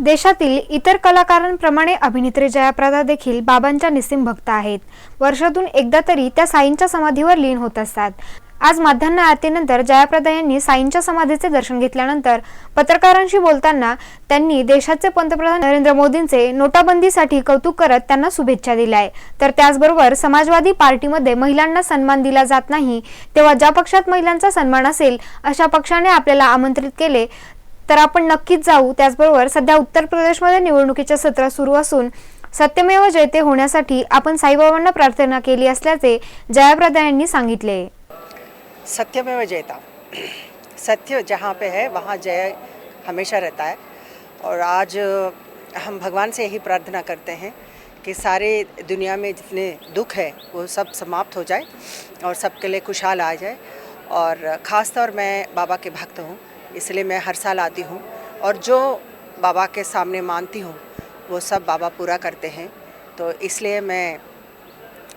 देशातील इतर कलाकारांप्रमाणे अभिनेत्री जयाप्रदा देखील बाबांच्या निस्सीम भक्त आहेत। वर्षातून एकदा तरी त्या साईंच्या समाधीवर लीन होत असतात। आज माध्यान्ह आरतीनंतर जयाप्रदा यांनी साईंच्या समाधीचे दर्शन घेतल्यानंतर पत्रकारांशी बोलताना त्यांनी देशाचे पंतप्रधान नरेंद्र मोदींचे नोटाबंदीसाठी कौतुक करत त्यांना शुभेच्छा दिल्या आहे। तर त्याचबरोबर समाजवादी पार्टीमध्ये महिलांना सन्मान दिला जात नाही, तेव्हा ज्या पक्षात महिलांचा सन्मान असेल अशा पक्षाने आपल्याला आमंत्रित केले तर आपण नक्कीच जाऊ। त्याचबरोबर सध्या उत्तर प्रदेशमध्ये निवडणुकीचे सत्र सुरू असून सत्यमेव जयते होण्यासाठी आपण साईबाबांना प्रार्थना केली असल्याचे जयाप्रदा यांनी सांगितले। सत्यमेव जयता, सत्य जहाँ पे है वहाँ जय हमेशा रहता है। और आज हम भगवान से यही प्रार्थना करते हैं कि सारे दुनिया में जितने दुख है वो सब समाप्त हो जाए और सबके लिए खुशहाल आ जाए। और ख़ास तौर मैं बाबा के भक्त हूँ, इसलिए मैं हर साल आती हूँ और जो बाबा के सामने मानती हूँ वो सब बाबा पूरा करते हैं। तो इसलिए मैं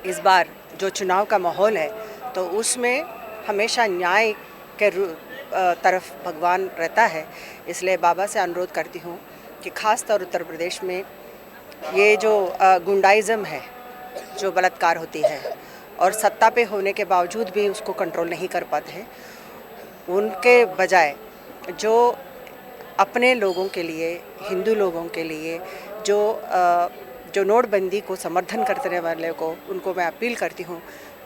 इस बार जो चुनाव का माहौल है तो उसमें हमेशा न्याय के तरफ भगवान रहता है, इसलिए बाबा से अनुरोध करती हूँ कि ख़ास तौर उत्तर प्रदेश में ये जो गुंडाइज़म है, जो बलात्कार होती है और सत्ता पे होने के बावजूद भी उसको कंट्रोल नहीं कर पाते हैं, उनके बजाय जो अपने लोगों के लिए, हिंदू लोगों के लिए जो नोटबंदी को समर्थन करने वाले को, उनको मैं अपील करती हूँ,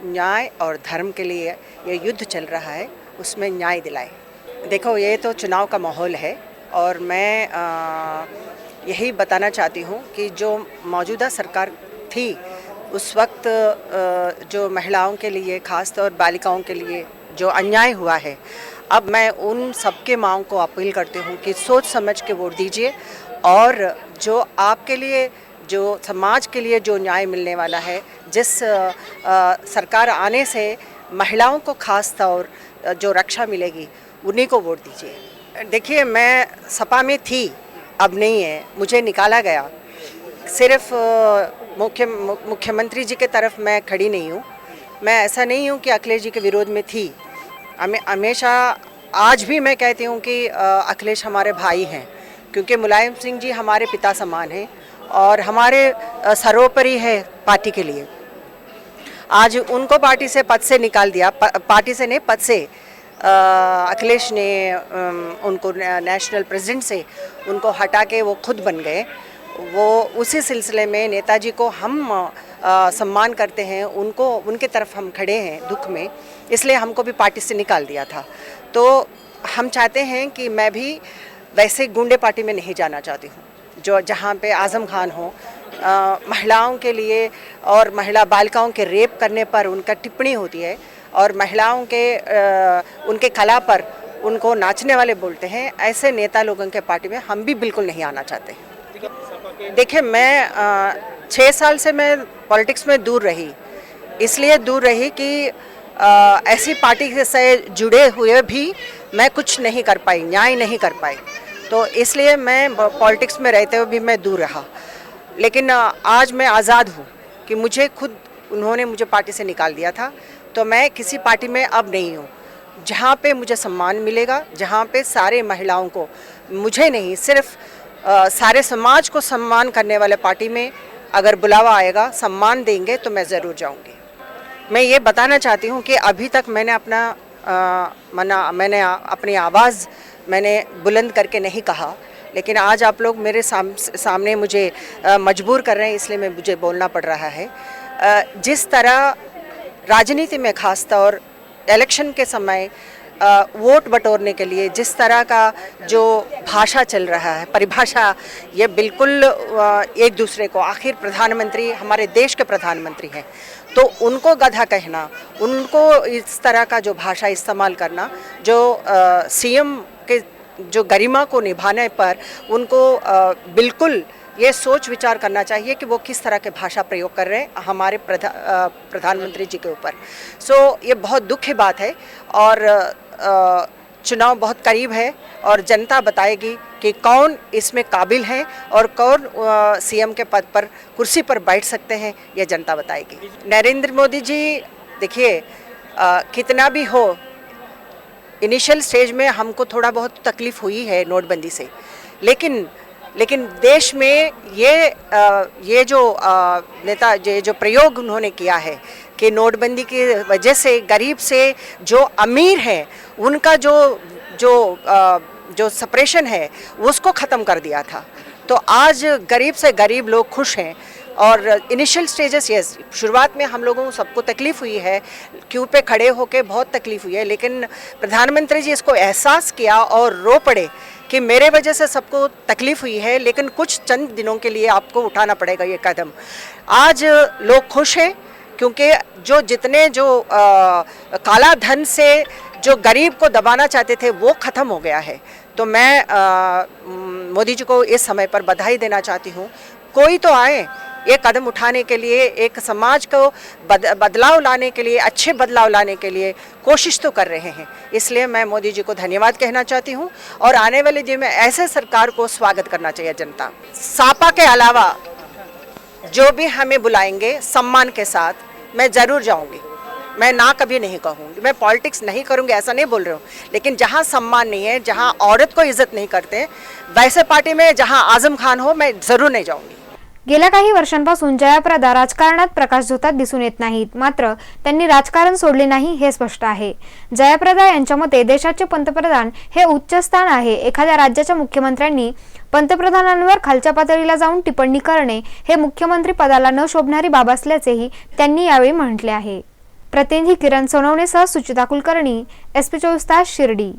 न्याय और धर्म के लिए ये युद्ध चल रहा है, उसमें न्याय दिलाए। देखो, ये तो चुनाव का माहौल है और मैं यही बताना चाहती हूँ कि जो मौजूदा सरकार थी उस वक्त जो महिलाओं के लिए, ख़ास तौर बालिकाओं के लिए जो अन्याय हुआ है, अब मैं उन सबके मांग को अपील करती हूँ कि सोच समझ के वोट दीजिए और जो आपके लिए, जो समाज के लिए जो न्याय मिलने वाला है, जिस सरकार आने से महिलाओं को ख़ास तौर जो रक्षा मिलेगी उन्हीं को वोट दीजिए। देखिए, मैं सपा में थी, अब नहीं है, मुझे निकाला गया। सिर्फ मुख्यमंत्री जी के तरफ मैं खड़ी नहीं हूँ, मैं ऐसा नहीं हूँ कि अखिलेश जी के विरोध में थी। हमेशा आज भी मैं कहती हूँ कि अखिलेश हमारे भाई हैं, क्योंकि मुलायम सिंह जी हमारे पिता समान हैं और हमारे सर्वोपरि है पार्टी के लिए। आज उनको पार्टी से पद से निकाल दिया, पार्टी से नहीं, पद से अखिलेश ने उनको नेशनल प्रेसिडेंट से उनको हटा के वो खुद बन गए। वो उसी सिलसिले में नेताजी को हम सम्मान करते हैं, उनको, उनके तरफ हम खड़े हैं दुख में, इसलिए हमको भी पार्टी से निकाल दिया था। तो हम चाहते हैं कि मैं भी वैसे गुंडे पार्टी में नहीं जाना चाहती हूँ, जो जहाँ पे आज़म खान हो, महिलाओं के लिए और महिला बालिकाओं के रेप करने पर उनका टिप्पणी होती है और महिलाओं के उनके कला पर उनको नाचने वाले बोलते हैं, ऐसे नेता लोगों के पार्टी में हम भी बिल्कुल नहीं आना चाहते। देखिए, मैं 6 साल से मैं पॉलिटिक्स में दूर रही, इसलिए दूर रही कि ऐसी पार्टी से जुड़े हुए भी मैं कुछ नहीं कर पाई, न्याय नहीं कर पाई, तो इसलिए मैं पॉलिटिक्स में रहते हुए भी मैं दूर रहा। लेकिन आज मैं आज़ाद हूँ कि मुझे खुद उन्होंने मुझे पार्टी से निकाल दिया था, तो मैं किसी पार्टी में अब नहीं हूँ। जहाँ पे मुझे सम्मान मिलेगा, जहाँ पे सारे महिलाओं को, मुझे नहीं सिर्फ सारे समाज को सम्मान करने वाले पार्टी में अगर बुलावा आएगा, सम्मान देंगे तो मैं ज़रूर जाऊँगी। मैं ये बताना चाहती हूँ कि अभी तक मैंने मैंने अपनी आवाज़ मैंने बुलंद करके नहीं कहा, लेकिन आज आप लोग मेरे सामने मुझे मजबूर कर रहे हैं, इसलिए मुझे बोलना पड़ रहा है। जिस तरह राजनीति में ख़ास तौर इलेक्शन के समय वोट बटोरने के लिए जिस तरह का जो भाषा चल रहा है, परिभाषा, ये बिल्कुल एक दूसरे को, आखिर प्रधानमंत्री हमारे देश के प्रधानमंत्री हैं, तो उनको गधा कहना, उनको इस तरह का जो भाषा इस्तेमाल करना, जो सीएम के जो गरिमा को निभाने पर उनको बिल्कुल ये सोच विचार करना चाहिए कि वो किस तरह के भाषा प्रयोग कर रहे हैं हमारे प्रधानमंत्री जी के ऊपर। सो ये बहुत दुख की बात है और चुनाव बहुत करीब है और जनता बताएगी कि कौन इसमें काबिल है और कौन सीएम के पद पर, कुर्सी पर बैठ सकते हैं, ये जनता बताएगी। नरेंद्र मोदी जी, देखिए, कितना भी हो, इनिशियल स्टेज में हमको थोड़ा बहुत तकलीफ़ हुई है नोटबंदी से, लेकिन लेकिन देश में ये जो नेता ये जो प्रयोग उन्होंने किया है कि नोटबंदी की वजह से गरीब से जो अमीर है उनका जो सेपरेशन है उसको ख़त्म कर दिया था। तो आज गरीब से गरीब लोग खुश हैं। और इनिशियल स्टेजेस यस, शुरुआत में हम लोगों को सबको तकलीफ़ हुई है, क्यू पे खड़े होके बहुत तकलीफ़ हुई है, लेकिन प्रधानमंत्री जी इसको एहसास किया और रो पड़े कि मेरे वजह से सबको तकलीफ़ हुई है, लेकिन कुछ चंद दिनों के लिए आपको उठाना पड़ेगा ये कदम। आज लोग खुश हैं क्योंकि जो काला धन से जो गरीब को दबाना चाहते थे वो ख़त्म हो गया है। तो मैं मोदी जी को इस समय पर बधाई देना चाहती हूँ। कोई तो आए ये कदम उठाने के लिए, एक समाज को बदलाव लाने के लिए, अच्छे बदलाव लाने के लिए कोशिश तो कर रहे हैं। इसलिए मैं मोदी जी को धन्यवाद कहना चाहती हूँ और आने वाले दिन में ऐसे सरकार को स्वागत करना चाहिए जनता। सापा के अलावा जो भी हमें बुलाएंगे सम्मान के साथ मैं ज़रूर जाऊँगी। मैं ना कभी नहीं कहूँगी, मैं पॉलिटिक्स नहीं करूँगी ऐसा नहीं बोल रही हूँ, लेकिन जहाँ सम्मान नहीं है, जहाँ औरत को इज्जत नहीं करते, वैसे पार्टी में जहाँ आजम खान हो मैं ज़रूर नहीं जाऊँगी। गेल्या काही वर्षांपासून जयाप्रदा राजकारणात प्रकाशझोतात दिसून येत नाहीत, मात्र त्यांनी राजकारण सोडले नाही हे स्पष्ट आहे। जयाप्रदा यांच्या मते देशाचे पंतप्रधान हे उच्च स्थान आहे। एखाद्या राज्याच्या मुख्यमंत्र्यांनी पंतप्रधानांवर खालच्या पातळीला जाऊन टिप्पणी करणे हे मुख्यमंत्री पदाला न शोभणारी बाब असल्याचेही त्यांनी यावेळी म्हटले आहे। प्रतिनिधी किरण सोनवणेसह सुचिता कुलकर्णी, SP 24 तास, शिर्डी।